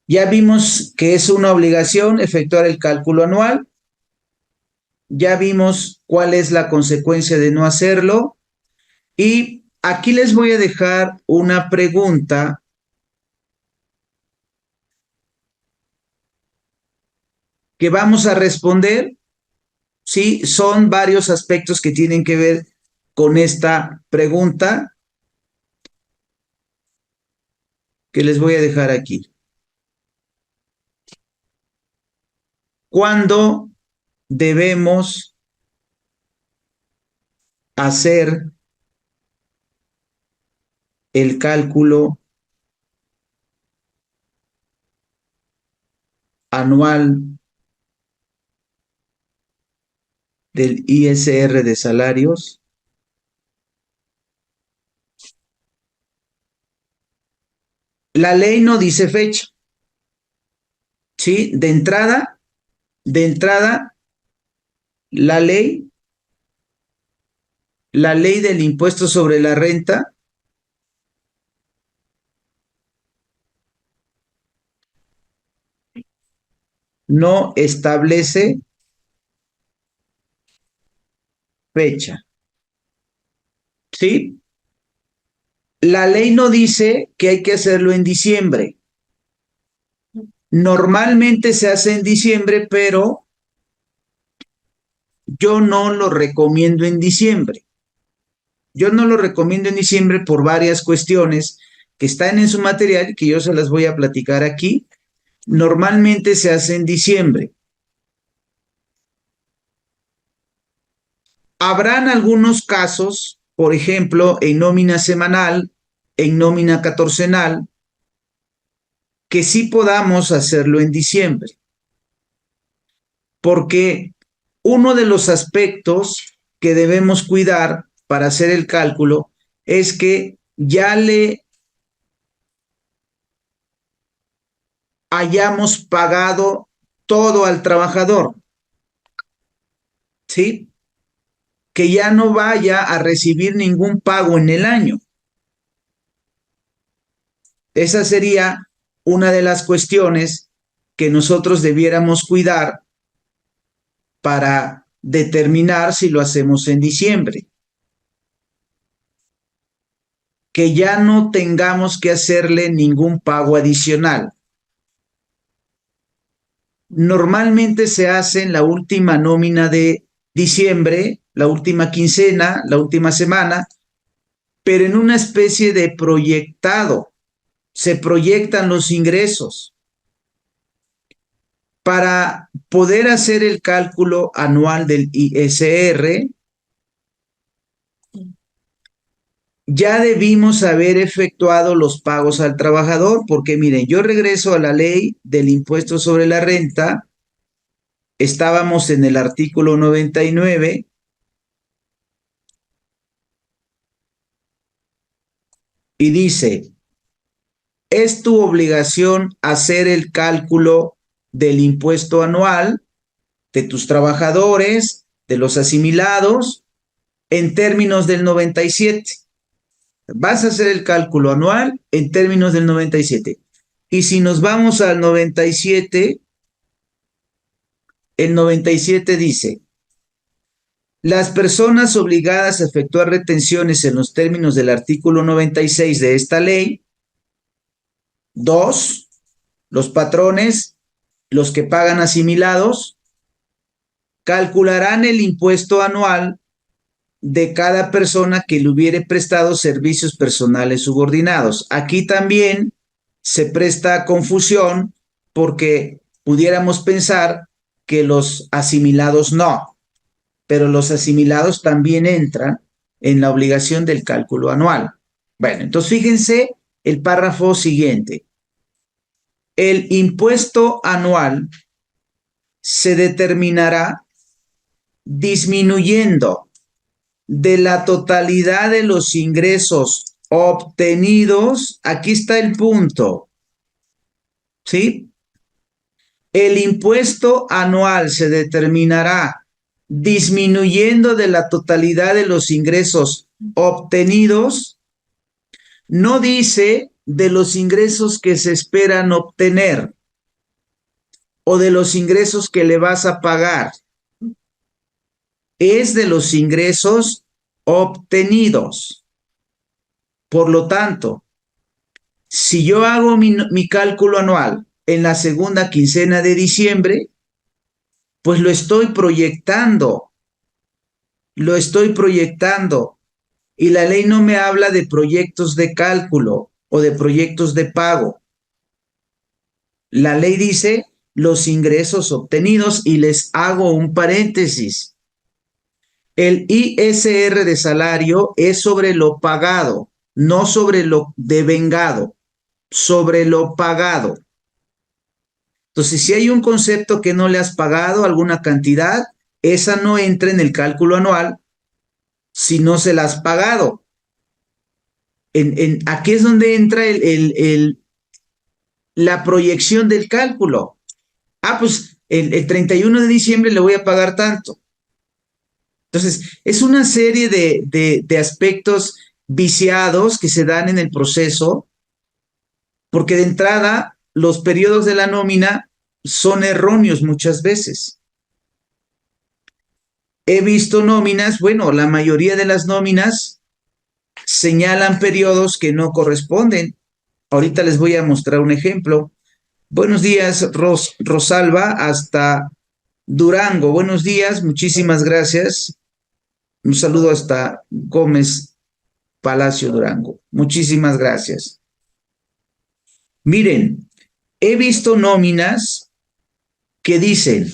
Ya vimos que es una obligación efectuar el cálculo anual. Ya vimos cuál es la consecuencia de no hacerlo. Y aquí les voy a dejar una pregunta que vamos a responder. Sí, son varios aspectos que tienen que ver con esta pregunta que les voy a dejar aquí. ¿Cuándo debemos hacer el cálculo anual del ISR de salarios? La ley no dice fecha, ¿sí? De entrada, la ley, la ley del impuesto sobre la renta no establece fecha, ¿sí? La ley no dice que hay que hacerlo en diciembre. Normalmente se hace en diciembre, pero yo no lo recomiendo en diciembre. Yo no lo recomiendo en diciembre por varias cuestiones que están en su material y que yo se las voy a platicar aquí. Normalmente se hace en diciembre. Habrán algunos casos, por ejemplo, en nómina semanal, en nómina catorcenal, que sí podamos hacerlo en diciembre. Porque uno de los aspectos que debemos cuidar para hacer el cálculo es que ya le hayamos pagado todo al trabajador, ¿sí? Que ya no vaya a recibir ningún pago en el año. Esa sería una de las cuestiones que nosotros debiéramos cuidar para determinar si lo hacemos en diciembre. Que ya no tengamos que hacerle ningún pago adicional. Normalmente se hace en la última nómina de diciembre, la última quincena, la última semana, pero en una especie de proyectado. Se proyectan los ingresos. Para poder hacer el cálculo anual del ISR, ya debimos haber efectuado los pagos al trabajador, porque miren, yo regreso a la ley del impuesto sobre la renta, estábamos en el artículo 99, y dice, es tu obligación hacer el cálculo del impuesto anual de tus trabajadores, de los asimilados, en términos del 97. Vas a hacer el cálculo anual en términos del 97. Y si nos vamos al 97, el 97 dice, las personas obligadas a efectuar retenciones en los términos del artículo 96 de esta ley, 2, los patrones, los que pagan asimilados, calcularán el impuesto anual de cada persona que le hubiere prestado servicios personales subordinados. Aquí también se presta confusión porque pudiéramos pensar que los asimilados no, pero los asimilados también entran en la obligación del cálculo anual. Bueno, entonces fíjense el párrafo siguiente. El impuesto anual se determinará disminuyendo de la totalidad de los ingresos obtenidos. Aquí está el punto, ¿sí? El impuesto anual se determinará disminuyendo de la totalidad de los ingresos obtenidos. No dice de los ingresos que se esperan obtener. o de los ingresos que le vas a pagar. Es de los ingresos obtenidos. Por lo tanto, si yo hago mi cálculo anual en la segunda quincena de diciembre, pues lo estoy proyectando. Lo estoy proyectando. Y la ley no me habla de proyectos de cálculo o de proyectos de pago. La ley dice los ingresos obtenidos y les hago un paréntesis. El ISR de salario es sobre lo pagado, no sobre lo devengado, sobre lo pagado. Entonces, si hay un concepto que no le has pagado, alguna cantidad, esa no entra en el cálculo anual si no se la has pagado. Aquí es donde entra la proyección del cálculo. Ah, pues el 31 de diciembre le voy a pagar tanto. Entonces, es una serie de aspectos viciados que se dan en el proceso, porque de entrada los periodos de la nómina son erróneos muchas veces. He visto nóminas, bueno, la mayoría de las nóminas señalan periodos que no corresponden. Ahorita les voy a mostrar un ejemplo. Buenos días, Rosalba, hasta Durango. Buenos días, muchísimas gracias. Un saludo hasta Gómez Palacio, Durango. Muchísimas gracias. Miren, he visto nóminas que dicen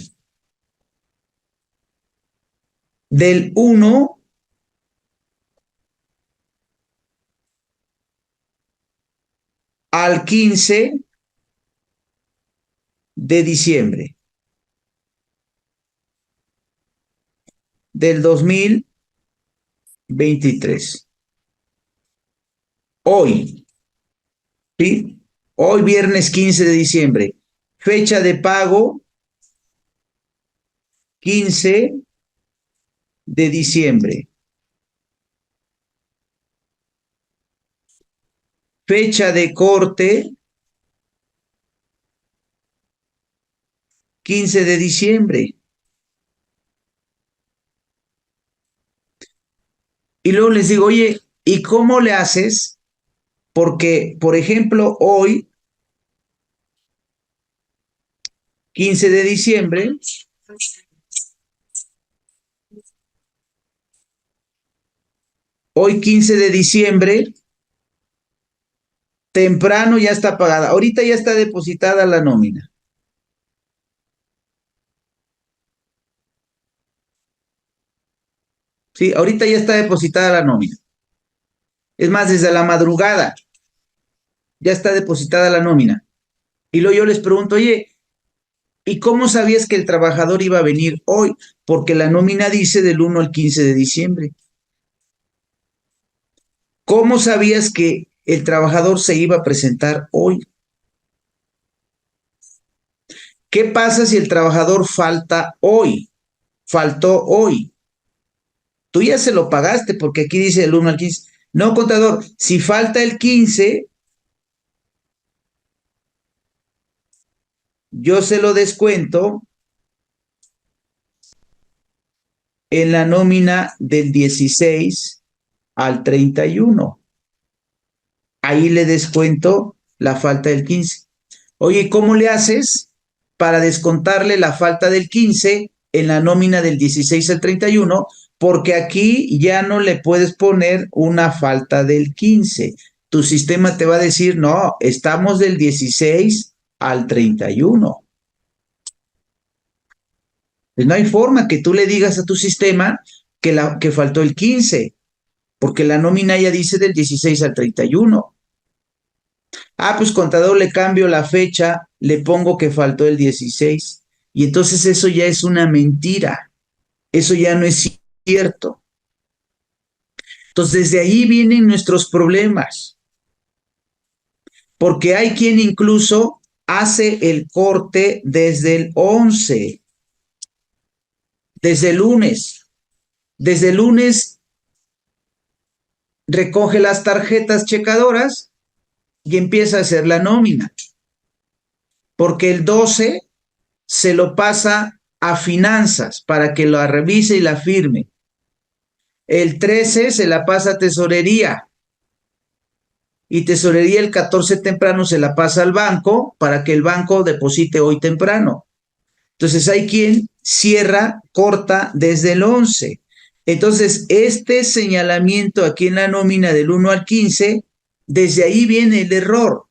del 1 al 15 de diciembre del 2023. Hoy, ¿sí? Hoy viernes 15 de diciembre. Fecha de pago 15 de diciembre. Fecha de corte 15 de diciembre. Y luego les digo, oye, ¿y cómo le haces? Porque, por ejemplo, hoy, 15 de diciembre, hoy 15 de diciembre, temprano ya está pagada. Ahorita ya está depositada la nómina. Sí, ahorita ya está depositada la nómina. Es más, desde la madrugada ya está depositada la nómina. Y luego yo les pregunto, oye, ¿y cómo sabías que el trabajador iba a venir hoy? Porque la nómina dice del 1 al 15 de diciembre. ¿Cómo sabías que el trabajador se iba a presentar hoy? ¿Qué pasa si el trabajador falta hoy? Faltó hoy. Tú ya se lo pagaste porque aquí dice del 1 al 15. No, contador, si falta el 15, yo se lo descuento en la nómina del 16 al 31. Ahí le descuento la falta del 15. Oye, ¿cómo le haces para descontarle la falta del 15 en la nómina del 16 al 31? Porque aquí ya no le puedes poner una falta del 15. Tu sistema te va a decir, no, estamos del 16 al 31. Pues no hay forma que tú le digas a tu sistema que faltó el 15, porque la nómina ya dice del 16 al 31. Ah, pues contador, le cambio la fecha, le pongo que faltó el 16. Y entonces eso ya es una mentira. Eso ya no es cierto. Entonces, desde ahí vienen nuestros problemas. Porque hay quien incluso hace el corte desde el 11, desde el lunes. Desde el lunes recoge las tarjetas checadoras y empieza a hacer la nómina. Porque el 12 se lo pasa a finanzas para que la revise y la firme. El 13 se la pasa a tesorería. Y tesorería el 14 temprano se la pasa al banco para que el banco deposite hoy temprano. Entonces hay quien cierra, corta desde el 11. Entonces este señalamiento aquí en la nómina del 1 al 15, desde ahí viene el error.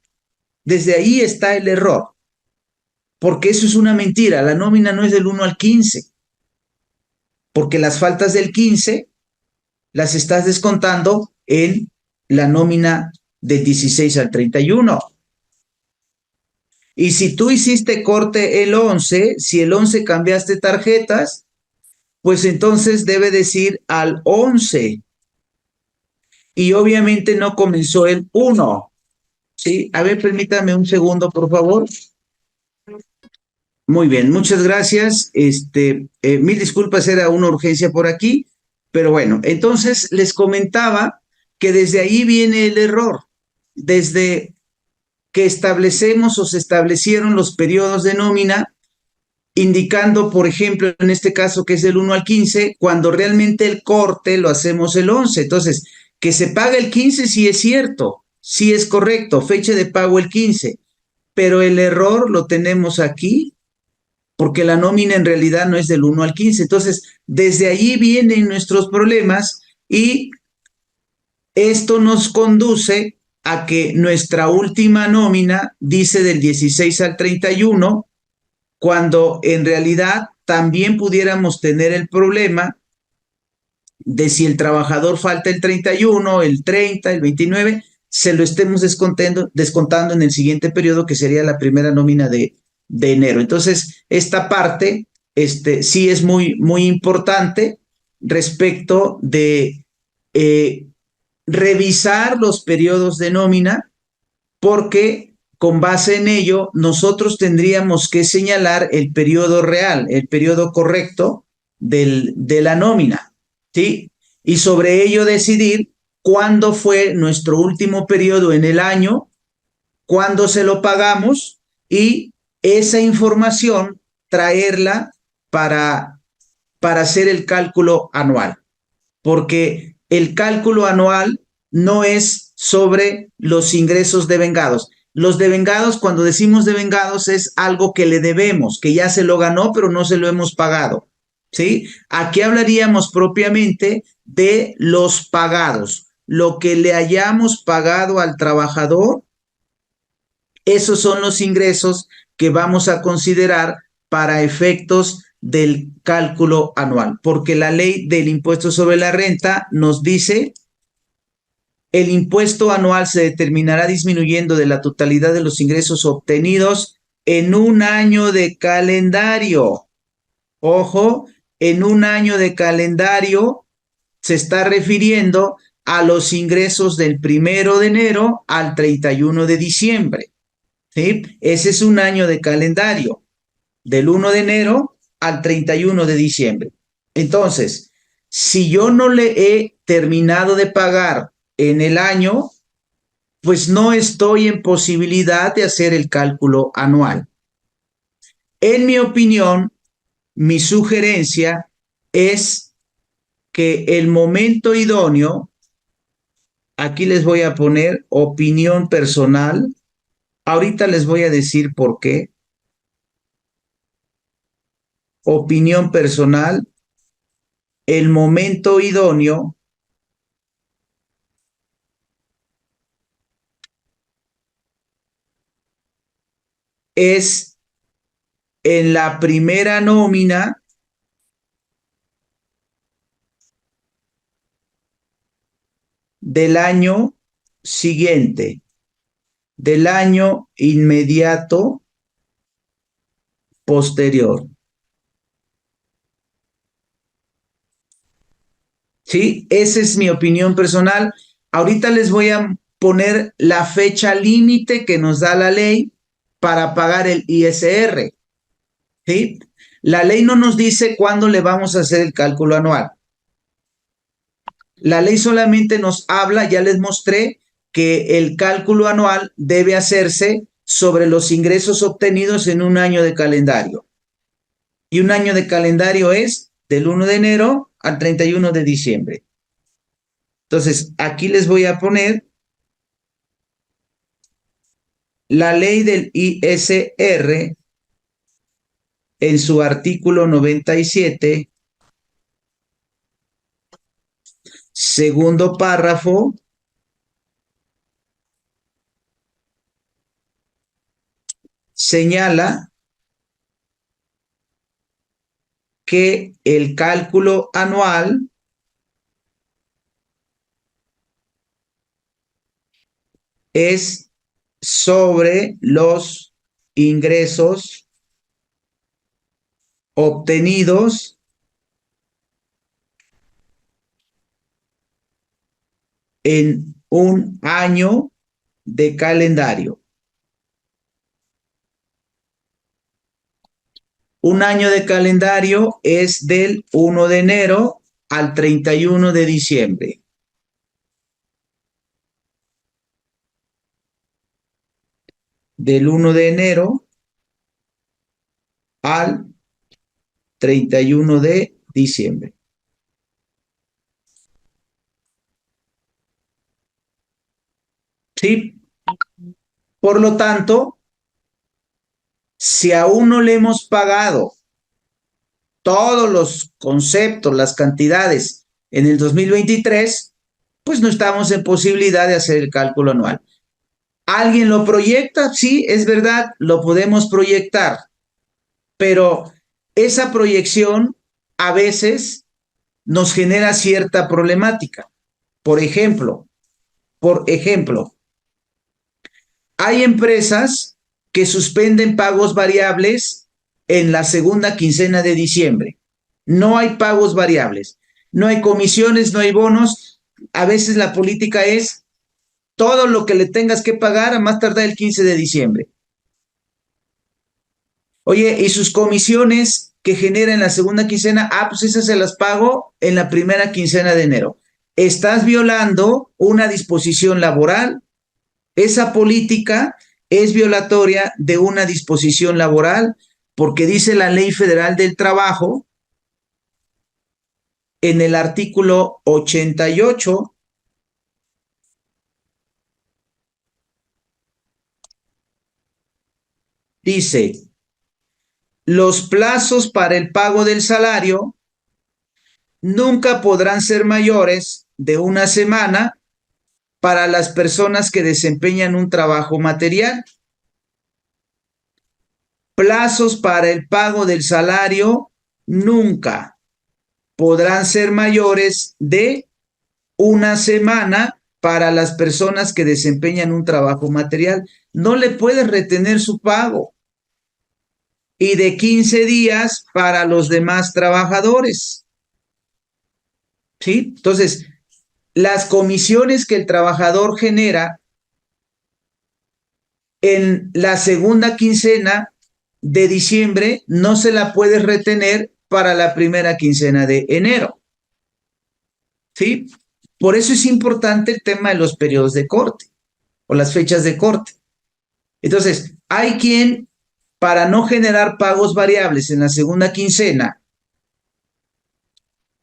Desde ahí está el error. Porque eso es una mentira. La nómina no es del 1 al 15. Porque las faltas del 15 las estás descontando en la nómina del 16 al 31. Y si tú hiciste corte el 11, si el 11 cambiaste tarjetas, pues entonces debe decir al 11. Y obviamente no comenzó el 1. ¿Sí? A ver, permítame un segundo, por favor. Muy bien, muchas gracias. Mil disculpas, era una urgencia por aquí. Pero bueno, entonces les comentaba que desde ahí viene el error. Desde que establecemos o se establecieron los periodos de nómina, indicando, por ejemplo, en este caso que es del 1 al 15, cuando realmente el corte lo hacemos el 11. Entonces, que se paga el 15 sí es cierto, sí es correcto, fecha de pago el 15, pero el error lo tenemos aquí porque la nómina en realidad no es del 1 al 15. Entonces, desde allí vienen nuestros problemas y esto nos conduce a que nuestra última nómina dice del 16 al 31, cuando en realidad también pudiéramos tener el problema de si el trabajador falta el 31, el 30, el 29, se lo estemos descontando en el siguiente periodo, que sería la primera nómina de enero. Entonces, esta parte sí es muy, muy importante respecto de revisar los periodos de nómina, porque con base en ello nosotros tendríamos que señalar el periodo real, el periodo correcto de la nómina, ¿sí? Y sobre ello decidir cuándo fue nuestro último periodo en el año, cuándo se lo pagamos y esa información traerla para hacer el cálculo anual, porque el cálculo anual no es sobre los ingresos devengados. Los devengados, cuando decimos devengados, es algo que le debemos, que ya se lo ganó, pero no se lo hemos pagado, ¿sí? Aquí hablaríamos propiamente de los pagados, lo que le hayamos pagado al trabajador. Esos son los ingresos que vamos a considerar para efectos del cálculo anual, porque la ley del impuesto sobre la renta nos dice: el impuesto anual se determinará disminuyendo de la totalidad de los ingresos obtenidos en un año de calendario. Ojo, en un año de calendario se está refiriendo a los ingresos del 1 de enero al 31 de diciembre. ¿Sí? Ese es un año de calendario, del 1 de enero al 31 de diciembre. Entonces, si yo no le he terminado de pagar en el año, pues no estoy en posibilidad de hacer el cálculo anual. En mi opinión, mi sugerencia es que el momento idóneo, aquí les voy a poner opinión personal, ahorita les voy a decir por qué. Opinión personal, el momento idóneo es en la primera nómina del año siguiente, del año inmediato posterior. ¿Sí? Esa es mi opinión personal. Ahorita les voy a poner la fecha límite que nos da la ley para pagar el ISR. ¿Sí? La ley no nos dice cuándo le vamos a hacer el cálculo anual. La ley solamente nos habla, ya les mostré, que el cálculo anual debe hacerse sobre los ingresos obtenidos en un año de calendario. Y un año de calendario es del 1 de enero al 31 de diciembre. Entonces, aquí les voy a poner la ley del ISR en su artículo 97, segundo párrafo, señala que el cálculo anual es sobre los ingresos obtenidos en un año de calendario. Un año de calendario es del 1 de enero al 31 de diciembre. Del 1 de enero al 31 de diciembre. ¿Sí? Por lo tanto, si aún no le hemos pagado todos los conceptos, las cantidades en el 2023, pues no estamos en posibilidad de hacer el cálculo anual. ¿Alguien lo proyecta? Sí, es verdad, lo podemos proyectar, pero esa proyección a veces nos genera cierta problemática. Por ejemplo, hay empresas que suspenden pagos variables en la segunda quincena de diciembre. No hay pagos variables, no hay comisiones, no hay bonos. A veces la política es todo lo que le tengas que pagar a más tardar el 15 de diciembre. Oye, ¿y sus comisiones que genera en la segunda quincena? Ah, pues esas se las pago en la primera quincena de enero. Estás violando una disposición laboral. Esa política es violatoria de una disposición laboral porque dice la Ley Federal del Trabajo en el artículo 88, dice, los plazos para el pago del salario nunca podrán ser mayores de una semana para las personas que desempeñan un trabajo material. Plazos para el pago del salario nunca podrán ser mayores de una semana para las personas que desempeñan un trabajo material. No le puedes retener su pago. Y de 15 días para los demás trabajadores. ¿Sí? Entonces, las comisiones que el trabajador genera en la segunda quincena de diciembre no se la puede retener para la primera quincena de enero. ¿Sí? Por eso es importante el tema de los periodos de corte o las fechas de corte. Entonces, hay quien, para no generar pagos variables en la segunda quincena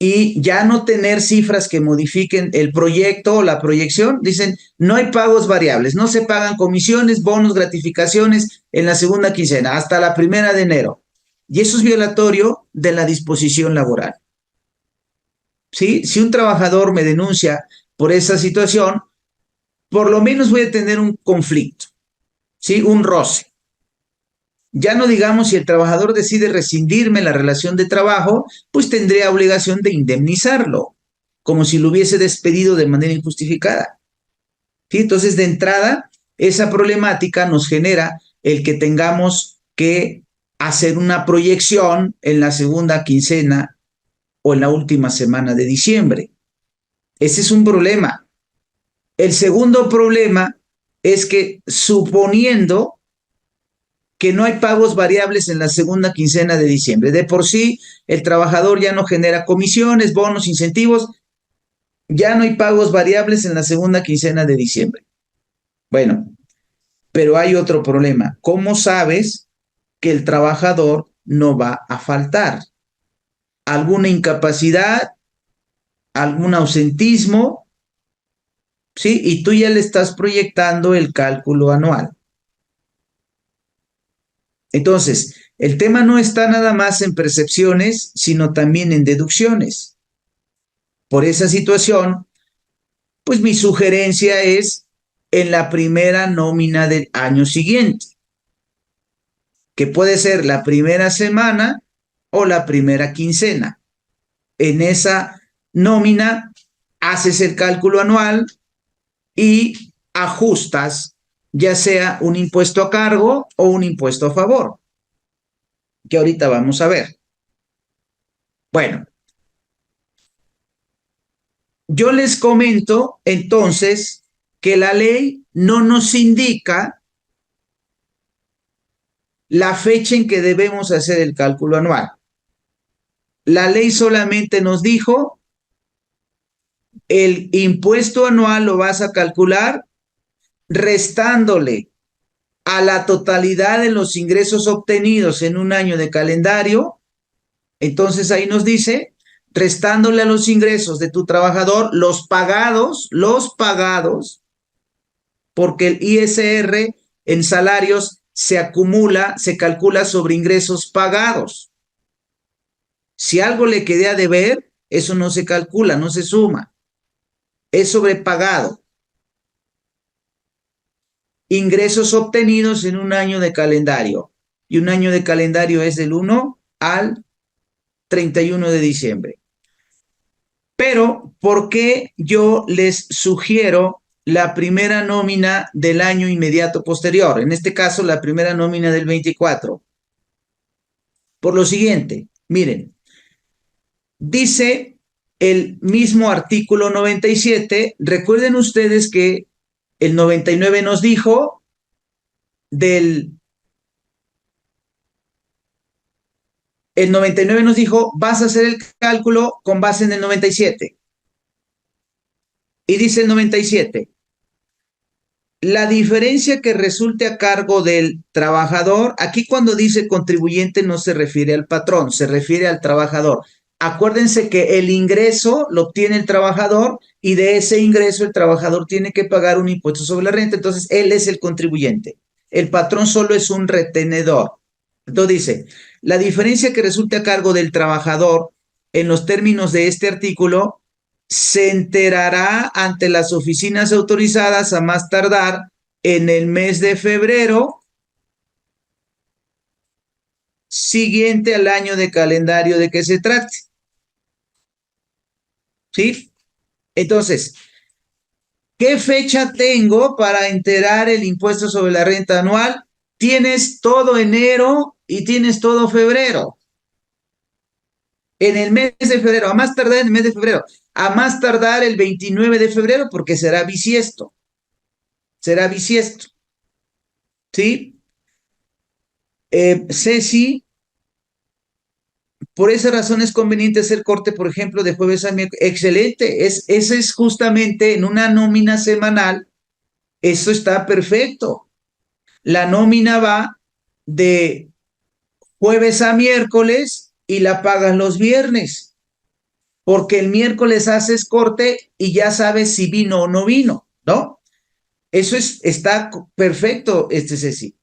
y ya no tener cifras que modifiquen el proyecto o la proyección, dicen, no hay pagos variables, no se pagan comisiones, bonos, gratificaciones en la segunda quincena, hasta la primera de enero. Y eso es violatorio de la disposición laboral. ¿Sí? Si un trabajador me denuncia por esa situación, por lo menos voy a tener un conflicto, ¿sí? Un roce. Ya no digamos si el trabajador decide rescindirme la relación de trabajo, pues tendría obligación de indemnizarlo, como si lo hubiese despedido de manera injustificada. ¿Sí? Entonces, de entrada, esa problemática nos genera el que tengamos que hacer una proyección en la segunda quincena o en la última semana de diciembre. Ese es un problema. El segundo problema es que suponiendo que no hay pagos variables en la segunda quincena de diciembre. De por sí, el trabajador ya no genera comisiones, bonos, incentivos, ya no hay pagos variables en la segunda quincena de diciembre. Bueno, pero hay otro problema. ¿Cómo sabes que el trabajador no va a faltar. Alguna incapacidad, algún ausentismo, ¿sí? Y tú ya le estás proyectando el cálculo anual. Entonces, el tema no está nada más en percepciones, sino también en deducciones. Por esa situación, pues mi sugerencia es en la primera nómina del año siguiente, que puede ser la primera semana o la primera quincena. En esa nómina haces el cálculo anual y ajustas ya sea un impuesto a cargo o un impuesto a favor, que ahorita vamos a ver. Bueno, yo les comento entonces que la ley no nos indica la fecha en que debemos hacer el cálculo anual. La ley solamente nos dijo el impuesto anual lo vas a calcular restándole a la totalidad de los ingresos obtenidos en un año de calendario. Entonces ahí nos dice, restándole a los ingresos de tu trabajador los pagados, porque el ISR en salarios se acumula, se calcula sobre ingresos pagados. Si algo le quedé a deber, eso no se calcula, no se suma. Es sobrepagado. Ingresos obtenidos en un año de calendario. Y un año de calendario es del 1 al 31 de diciembre. Pero, ¿por qué yo les sugiero la primera nómina del año inmediato posterior? En este caso, la primera nómina del 24. Por lo siguiente, miren, dice el mismo artículo 97, recuerden ustedes que el 99 nos dijo el 99 nos dijo, vas a hacer el cálculo con base en el 97. Y dice el 97, la diferencia que resulte a cargo del trabajador, aquí cuando dice contribuyente no se refiere al patrón, se refiere al trabajador. Acuérdense que el ingreso lo obtiene el trabajador y de ese ingreso el trabajador tiene que pagar un impuesto sobre la renta, entonces él es el contribuyente. El patrón solo es un retenedor. Entonces dice, la diferencia que resulte a cargo del trabajador en los términos de este artículo se enterará ante las oficinas autorizadas a más tardar en el mes de febrero siguiente al año de calendario de que se trate. ¿Sí? Entonces, ¿qué fecha tengo para enterar el impuesto sobre la renta anual? Tienes todo enero y tienes todo febrero. En el mes de febrero, a más tardar en el mes de febrero, a más tardar el 29 de febrero, porque será bisiesto. Será bisiesto. ¿Sí? Ceci, por esa razón es conveniente hacer corte, por ejemplo, de jueves a miércoles. Excelente. Ese es justamente en una nómina semanal. Eso está perfecto. La nómina va de jueves a miércoles y la pagas los viernes, porque el miércoles haces corte y ya sabes si vino o no vino, ¿no? Eso está perfecto, Ceci.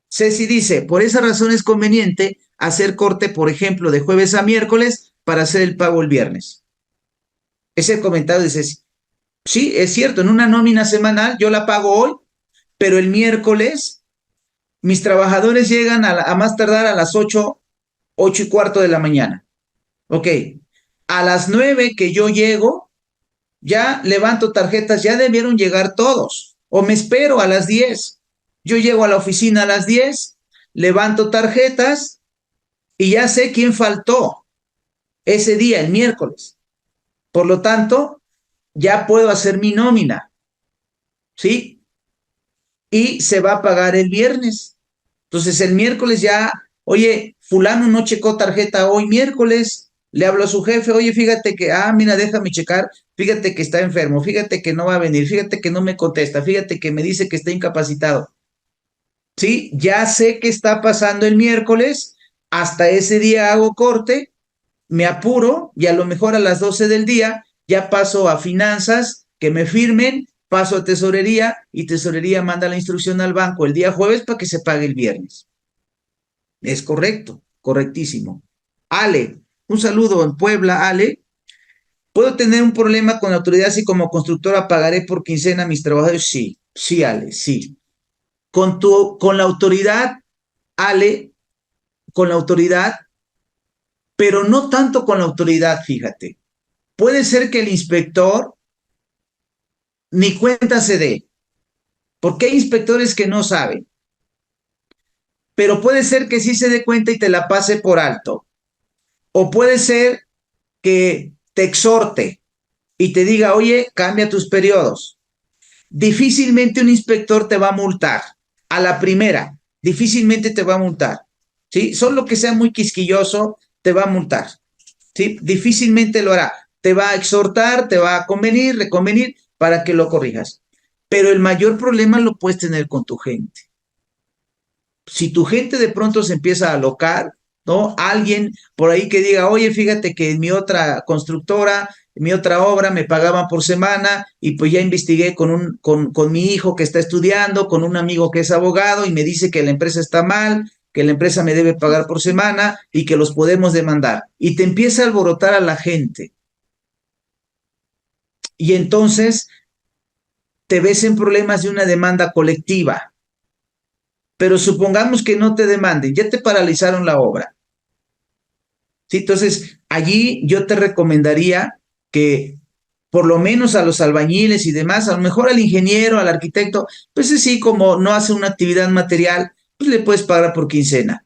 Ceci dice, por esa razón es conveniente hacer corte, por ejemplo, de jueves a miércoles para hacer el pago el viernes. Ese es el comentario de Ceci. Sí, es cierto, en una nómina semanal yo la pago hoy, pero el miércoles mis trabajadores llegan a más tardar a las 8:15 de la mañana. Ok, a las 9 que yo llego, ya levanto tarjetas, ya debieron llegar todos. O me espero a las 10. Yo llego a la oficina a las 10, levanto tarjetas y ya sé quién faltó ese día, el miércoles. Por lo tanto, ya puedo hacer mi nómina, ¿sí? Y se va a pagar el viernes. Entonces, el miércoles ya, oye, fulano no checó tarjeta hoy miércoles, le hablo a su jefe, oye, fíjate que, mira, déjame checar, fíjate que está enfermo, fíjate que no va a venir, fíjate que no me contesta, fíjate que me dice que está incapacitado. Sí, ya sé qué está pasando el miércoles hasta ese día hago corte, me apuro y a lo mejor a las 12 del día ya paso a finanzas, que me firmen, paso a tesorería y tesorería manda la instrucción al banco el día jueves para que se pague el viernes. Es correcto, correctísimo. Ale, un saludo en Puebla, Ale. ¿Puedo tener un problema con la autoridad si como constructora pagaré por quincena a mis trabajadores? Sí, sí, Ale, sí. Con la autoridad, Ale, con la autoridad, pero no tanto con la autoridad, fíjate. Puede ser que el inspector ni cuenta se dé, porque hay inspectores que no saben, pero puede ser que sí se dé cuenta y te la pase por alto. O puede ser que te exhorte y te diga, oye, cambia tus periodos. Difícilmente un inspector te va a multar. A la primera, difícilmente te va a multar. ¿Sí? Solo que sea muy quisquilloso, te va a multar. ¿Sí? Difícilmente lo hará. Te va a exhortar, te va a convenir, reconvenir para que lo corrijas. Pero el mayor problema lo puedes tener con tu gente. Si tu gente de pronto se empieza a alocar, ¿no? Alguien por ahí que diga, oye, fíjate que en mi otra constructora, en mi otra obra me pagaban por semana y pues ya investigué con mi hijo que está estudiando, con un amigo que es abogado y me dice que la empresa está mal, que la empresa me debe pagar por semana y que los podemos demandar. Y te empieza a alborotar a la gente. Y entonces te ves en problemas de una demanda colectiva. Pero supongamos que no te demanden, ya te paralizaron la obra. ¿Sí? Entonces, allí yo te recomendaría que por lo menos a los albañiles y demás, a lo mejor al ingeniero, al arquitecto, pues sí, como no hace una actividad material, pues le puedes pagar por quincena.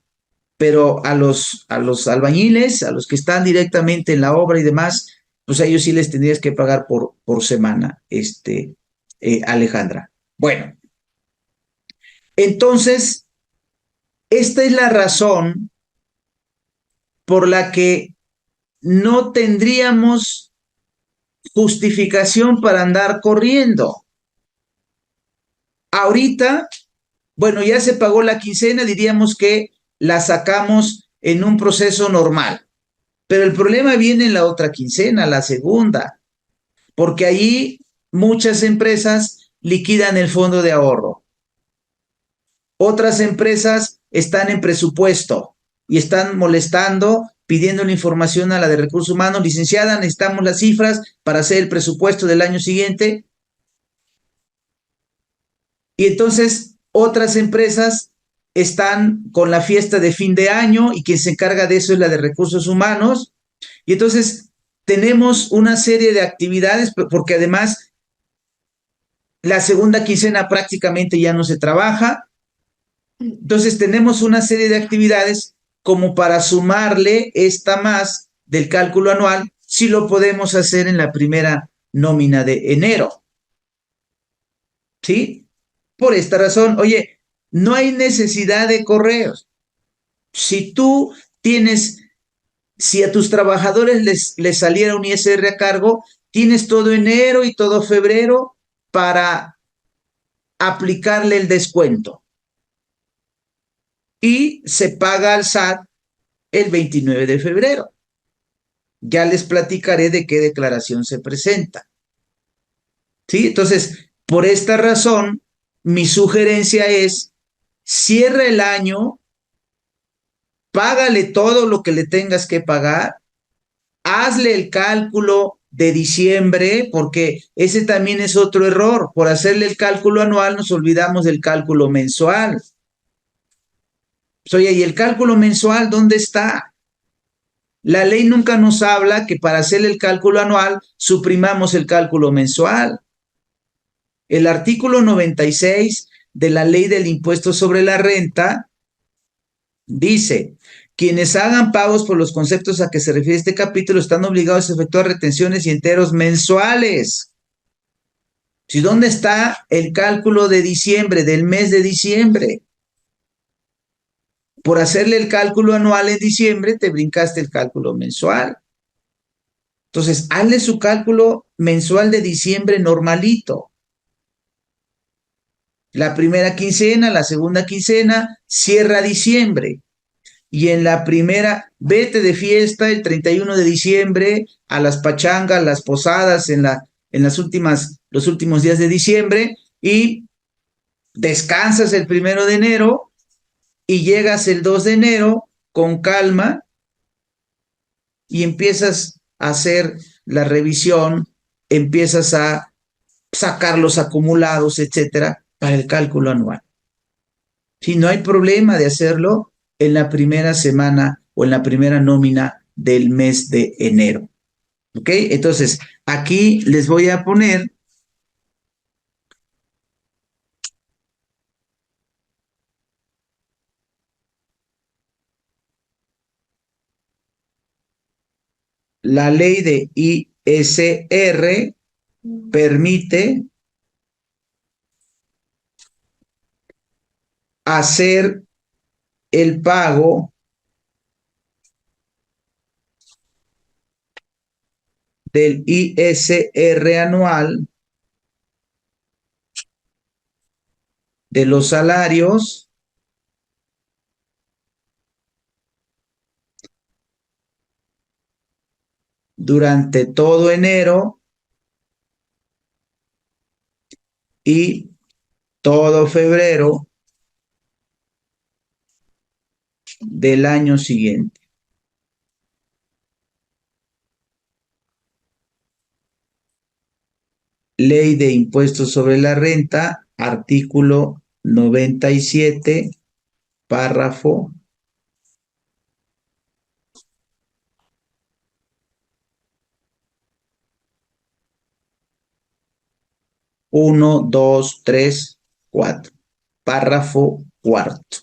Pero a los albañiles, a los que están directamente en la obra y demás, pues a ellos sí les tendrías que pagar por semana, Alejandra. Bueno, entonces, esta es la razón por la que no tendríamos justificación para andar corriendo. Ahorita, bueno, ya se pagó la quincena, diríamos que la sacamos en un proceso normal. Pero el problema viene en la otra quincena, la segunda, porque ahí muchas empresas liquidan el fondo de ahorro. Otras empresas están en presupuesto y están molestando, pidiendo la información a la de recursos humanos. Licenciada, necesitamos las cifras para hacer el presupuesto del año siguiente. Y entonces otras empresas están con la fiesta de fin de año y quien se encarga de eso es la de recursos humanos. Y entonces tenemos una serie de actividades, porque además la segunda quincena prácticamente ya no se trabaja. Entonces tenemos una serie de actividades como para sumarle esta más del cálculo anual, si lo podemos hacer en la primera nómina de enero. ¿Sí? Por esta razón, oye, no hay necesidad de correos. Si tú tienes, si a tus trabajadores les saliera un ISR a cargo, tienes todo enero y todo febrero para aplicarle el descuento. Y se paga al SAT el 29 de febrero. Ya les platicaré de qué declaración se presenta. ¿Sí? Entonces, por esta razón, mi sugerencia es, cierra el año, págale todo lo que le tengas que pagar, hazle el cálculo de diciembre, porque ese también es otro error. Por hacerle el cálculo anual nos olvidamos del cálculo mensual. Pues, oye, ¿y el cálculo mensual dónde está? La ley nunca nos habla que para hacer el cálculo anual suprimamos el cálculo mensual. El artículo 96 de la ley del impuesto sobre la renta dice, quienes hagan pagos por los conceptos a que se refiere este capítulo están obligados a efectuar retenciones y enteros mensuales. ¿Sí? ¿Dónde está el cálculo de diciembre, del mes de diciembre? Por hacerle el cálculo anual en diciembre, te brincaste el cálculo mensual. Entonces, hazle su cálculo mensual de diciembre normalito. La primera quincena, la segunda quincena, cierra diciembre. y en la primera, vete de fiesta el 31 de diciembre a las pachangas, las posadas en los últimos días de diciembre y descansas el 1 de enero y llegas el 2 de enero con calma y empiezas a hacer la revisión, empiezas a sacar los acumulados, etcétera, para el cálculo anual. Si no hay problema de hacerlo en la primera semana o en la primera nómina del mes de enero. ¿Ok? Entonces, aquí les voy a poner la ley de ISR permite hacer el pago del ISR anual de los salarios durante todo enero y todo febrero del año siguiente. Ley de Impuestos sobre la Renta, artículo 97, párrafo 1, 2, 3, 4. Párrafo cuarto.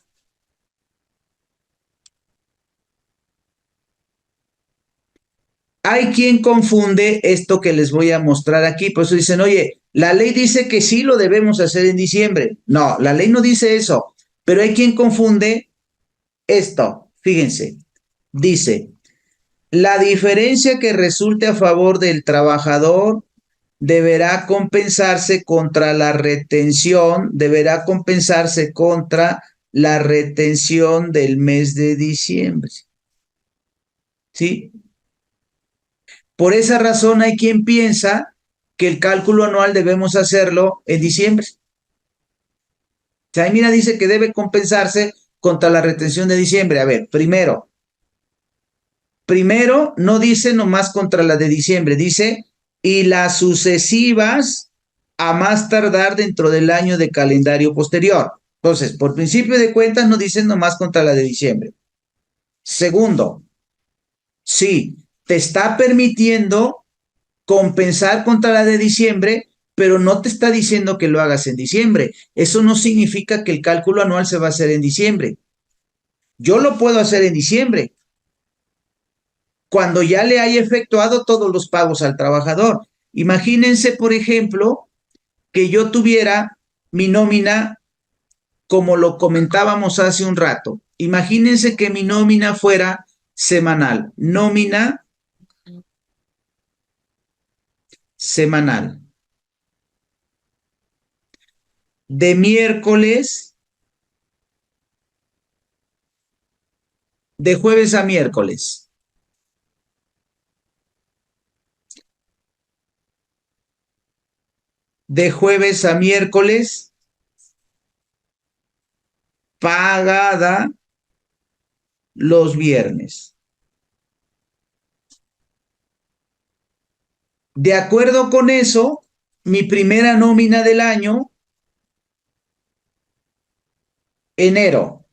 Hay quien confunde esto que les voy a mostrar aquí, por eso dicen, oye, la ley dice que sí lo debemos hacer en diciembre. No, la ley no dice eso, pero hay quien confunde esto. Fíjense, dice, la diferencia que resulte a favor del trabajador deberá compensarse contra la retención, deberá compensarse contra la retención del mes de diciembre. ¿Sí? Por esa razón hay quien piensa que el cálculo anual debemos hacerlo en diciembre. O sea, ahí mira, dice que debe compensarse contra la retención de diciembre. A ver, primero no dice nomás contra la de diciembre, dice y las sucesivas a más tardar dentro del año de calendario posterior. Entonces, por principio de cuentas no dicen nomás contra la de diciembre. Segundo, sí, te está permitiendo compensar contra la de diciembre, pero no te está diciendo que lo hagas en diciembre. Eso no significa que el cálculo anual se va a hacer en diciembre. Yo lo puedo hacer en diciembre, cuando ya le haya efectuado todos los pagos al trabajador. Imagínense, por ejemplo, que yo tuviera mi nómina como lo comentábamos hace un rato. Imagínense que mi nómina fuera semanal. Nómina semanal. De miércoles, de jueves a miércoles. De jueves a miércoles, pagada los viernes. De acuerdo con eso, mi primera nómina del año, enero,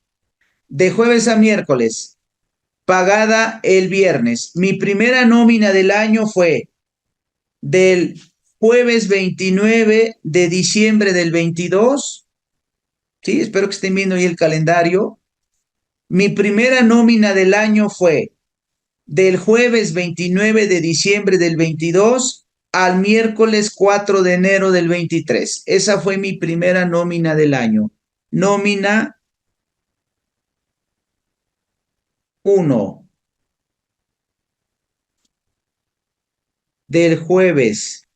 de jueves a miércoles, pagada el viernes. Mi primera nómina del año fue del jueves 29 de diciembre del 22. Sí, espero que estén viendo ahí el calendario. Mi primera nómina del año fue del jueves 29 de diciembre del 22 al miércoles 4 de enero del 23. Esa fue mi primera nómina del año. Nómina 1 del jueves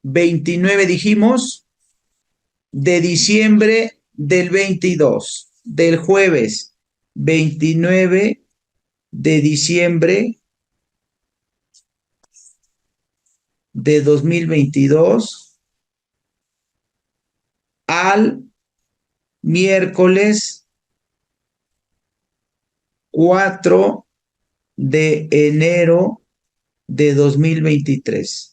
29 dijimos, de diciembre del 22, del jueves 29 de diciembre de 2022 al miércoles 4 de enero de 2023.